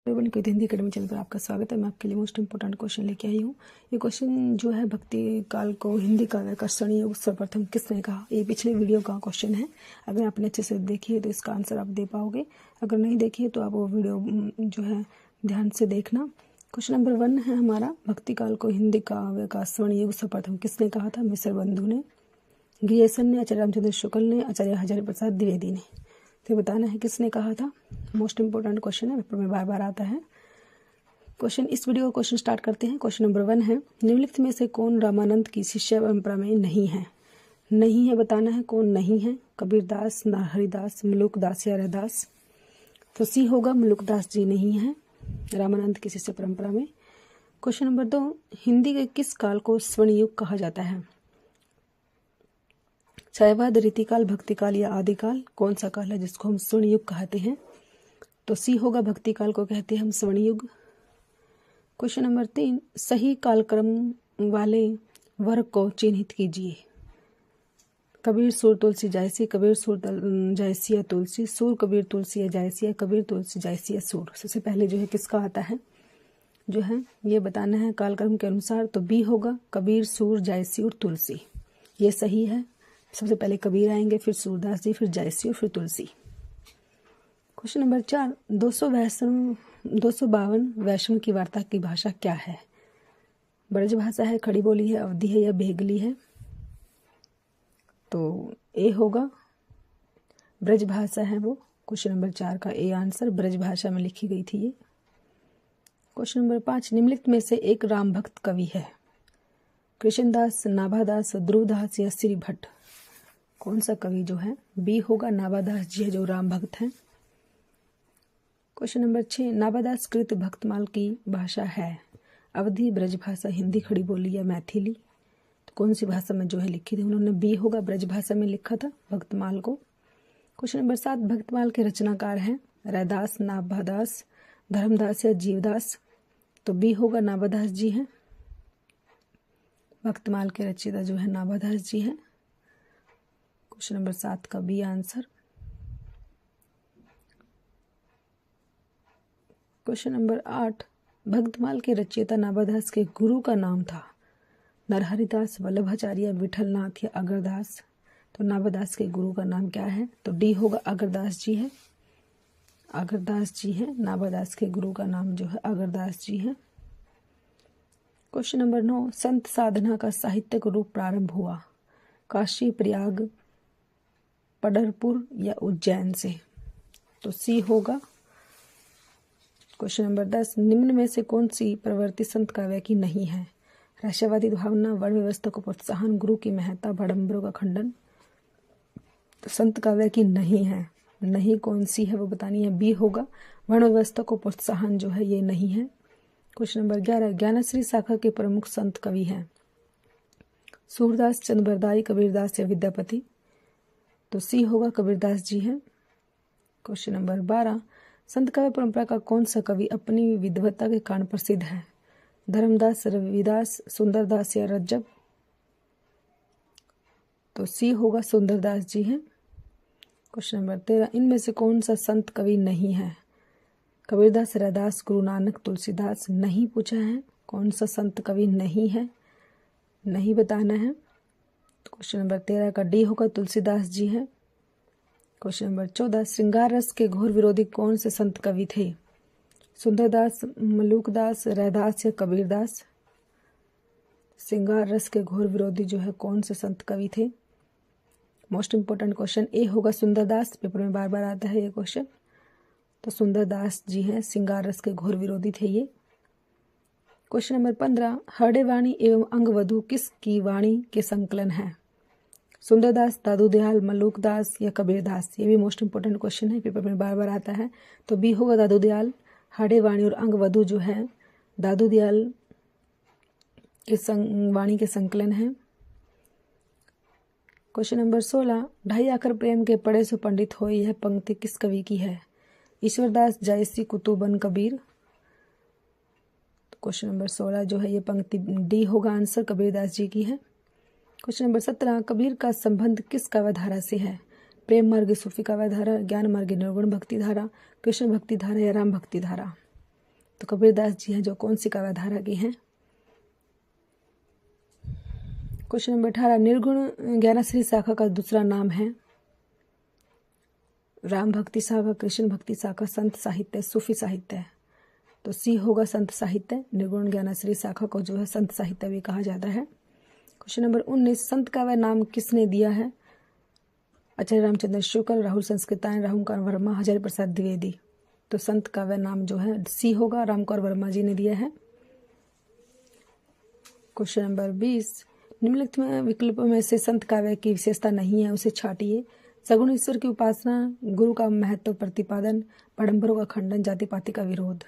कविता Hindi academy channel पर आपका स्वागत है। मैं आपके लिए मोस्ट इंपोर्टेंट क्वेश्चन लेके आई हूँ। ये क्वेश्चन जो है भक्ति काल को हिंदी काव्य का योग सर्वप्रथम किसने कहा, ये पिछले वीडियो का क्वेश्चन है। अगर आपने अच्छे से देखी है तो इसका आंसर आप दे पाओगे, अगर नहीं देखी है तो आप वो वीडियो जो है ध्यान से देखना। क्वेश्चन नंबर 1 है हमारा, भक्ति काल को हिंदी काव्य का योग सर्वप्रथम किसने कहा था? मिश्र बंधु ने, गिरियसन ने, आचार्य रामचंद्र शुक्ल ने, आचार्य हजारी प्रसाद द्विवेदी ने। तो बताना है किसने कहा था। मोस्ट इंपोर्टेंट क्वेश्चन है, पेपर में बार बार आता है क्वेश्चन। इस वीडियो का क्वेश्चन स्टार्ट करते हैं। क्वेश्चन नंबर 1 है, निम्नलिखित में से कौन रामानंद की शिष्य परंपरा में नहीं है? नहीं है बताना है कौन नहीं है। कबीरदास, हरिदास, मलुकदास या रैदास। तो सी होगा, मलुकदास जी नहीं है रामानंद की शिष्य परंपरा में। क्वेश्चन नंबर 2, हिंदी के किस काल को स्वर्ण युग कहा जाता है? शैवाद, रीतिकाल, भक्तिकाल या आदिकाल। कौन सा काल है जिसको हम स्वर्ण युग कहते हैं? तो सी होगा, भक्ति काल को कहते हैं हम स्वर्ण युग। क्वेश्चन नंबर 3, सही कालक्रम वाले वर्ग को चिन्हित कीजिए। कबीर, सुर, तुलसी, जायसी। कबीर, सुर, जायसी या तुलसी। सुर, कबीर, तुलसी या जायसी। कबीर, तुलसी, जायसी या सुर। सबसे पहले जो है किसका आता है जो है ये बताना है कालक्रम के अनुसार। तो बी होगा, कबीर, सुर, जायसी और तुलसी। ये सही है। सबसे पहले कबीर आएंगे, फिर सूरदास जी, फिर जायसी और फिर तुलसी। क्वेश्चन नंबर 4, 252 वैष्णव की वार्ता की भाषा क्या है? ब्रज भाषा है, खड़ी बोली है, अवधी है या बेगली है? तो ए होगा, ब्रज भाषा है वो। क्वेश्चन नंबर 4 का ए आंसर, ब्रज भाषा में लिखी गई थी ये। क्वेश्चन नंबर 5, निम्नलिखित में से एक राम भक्त कवि है? कृष्णदास, नाभादास, ध्रुवदास या श्री भट्ट। कौन सा कवि जो है? बी होगा, नाभादास जी है जो राम भक्त हैं। क्वेश्चन नंबर 6, नाभादास कृत भक्तमाल की भाषा है? अवधी, ब्रज भाषा, हिंदी खड़ी बोली या मैथिली। तो कौन सी भाषा में जो है लिखी थी उन्होंने? बी होगा, ब्रज भाषा में लिखा था भक्तमाल को। क्वेश्चन नंबर 7, भक्तमाल के रचनाकार हैं? रैदास, नाभादास, धर्मदास या जीवदास। तो बी होगा, नाभादास जी हैं। भक्तमाल के रचयिता जो है नाभादास जी हैं। क्वेश्चन नंबर 7 का B answer. Question number 8, Bhaktamal के रचयिता नाभादास के गुरु का नाम था? नरहरिदास, वल्लभाचार्य, विठलनाथ या अगरदास। तो नाभादास के गुरु का नाम क्या है? तो डी होगा, अगरदास जी है। अगरदास जी है, नाभादास के गुरु का नाम जो है अगरदास जी है। क्वेश्चन नंबर 9, संत साधना का साहित्यिक रूप प्रारंभ हुआ? काशी, प्रयाग, पंढरपुर या उज्जैन से। तो सी होगा। क्वेश्चन नंबर 10, निम्न में से कौन सी प्रवृत्ति संत काव्य की नहीं है? राष्ट्रवादी भावना, वर्ण व्यवस्था को प्रोत्साहन, गुरु की महत्ता, भड़म्बरों का खंडन। तो संत काव्य की नहीं है। नहीं कौन सी है वो बतानी है। बी होगा, वर्ण व्यवस्था को प्रोत्साहन जो है ये नहीं है। क्वेश्चन नंबर 11, ज्ञानश्री शाखा के प्रमुख संत कवि हैं? सूरदास, चंद्रबरदाई, कबीरदास या विद्यापति। तो सी होगा, कबीरदास जी हैं। क्वेश्चन नंबर 12, संत काव्य परंपरा का कौन सा कवि अपनी विद्वता के कारण प्रसिद्ध है? धर्मदास, रविदास, सुंदरदास या रज्जब। तो सी होगा, सुंदरदास जी हैं। क्वेश्चन नंबर 13, इनमें से कौन सा संत कवि नहीं है? कबीरदास, रैदास, गुरु नानक, तुलसीदास। नहीं पूछा है, कौन सा संत कवि नहीं है, नहीं बताना है। क्वेश्चन नंबर 13 का डी होगा, तुलसीदास जी हैं। क्वेश्चन नंबर 14, श्रृंगार रस के घोर विरोधी कौन से संत कवि थे? सुंदरदास, मलुकदास, रैदास या कबीरदास। श्रृंगार रस के घोर विरोधी जो है कौन से संत कवि थे? मोस्ट इंपोर्टेंट क्वेश्चन ए होगा, सुंदरदास। पेपर में बार बार आता है ये क्वेश्चन। तो सुंदरदास जी हैं, श्रृंगार रस के घोर विरोधी थे ये। क्वेश्चन नंबर 15, हरडे वाणी एवं अंगवधु किसकी वाणी के संकलन है? सुंदरदास, दादूदयाल, मलुकदास या कबीरदास। ये भी मोस्ट इंपोर्टेंट क्वेश्चन है, पेपर में बार बार आता है। तो बी होगा, दादूदयाल। हरडे वाणी और अंगवधु जो है दादूदयाल के वाणी के संकलन है। क्वेश्चन नंबर 16, ढाई आकर प्रेम के पढ़े सो पंडित होए, यह पंक्ति किस कवि की है? ईश्वरदास, जायसी, कुतुबन, कबीर। क्वेश्चन नंबर 16 जो है ये पंक्ति डी होगा आंसर, कबीरदास जी की है। क्वेश्चन नंबर 17, कबीर का संबंध किस काव्यधारा से है? प्रेम मार्ग सूफी काव्यधारा, ज्ञान मार्ग निर्गुण भक्ति धारा, कृष्ण भक्ति धारा या राम भक्ति धारा। तो कबीरदास जी हैं जो कौन सी काव्यधारा के हैं? क्वेश्चन नंबर 18, निर्गुण ज्ञानश्री शाखा का दूसरा नाम है? राम भक्ति शाखा, कृष्ण भक्ति शाखा, संत साहित्य, सूफी साहित्य। तो सी होगा संत साहित्य। निर्गुण ज्ञानश्री शाखा को जो है संत साहित्य भी कहा जाता है। क्वेश्चन नंबर 19, संत काव्य नाम किसने दिया है? आचार्य रामचंद्र शुक्ल, राहुल संस्कृतायन, रामकौर वर्मा, हजारी प्रसाद द्विवेदी। तो संत काव्य नाम जो है सी होगा, रामकौर वर्मा जी ने दिया है। क्वेश्चन नंबर 20, निम्नलिखित में विकल्पों में से संत काव्य की विशेषता नहीं है, उसे छाटिए। सगुण ईश्वर की उपासना, गुरु का महत्व प्रतिपादन, आडंबरों का खंडन, जाति पाति का विरोध।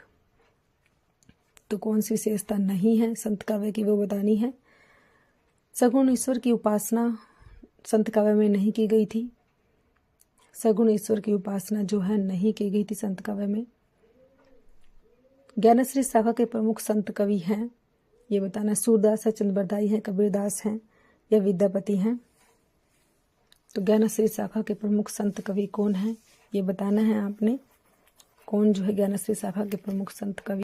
तो कौन सी विशेषता नहीं है संत काव्य की, वो बतानी है। सगुण ईश्वर की उपासना संत काव्य में नहीं की गई थी। सगुण ईश्वर की उपासना जो है नहीं की गई थी संत काव्य में। ज्ञानश्री शाखा के प्रमुख संत कवि हैं, ये बताना। सूरदास है, चंद्रबरदाई है, कबीरदास हैं या विद्यापति हैं। तो ज्ञानश्री शाखा के प्रमुख संत कवि कौन हैं, ये बताना है आपने। कौन जो है ज्ञानश्री शाखा के प्रमुख संत कवि?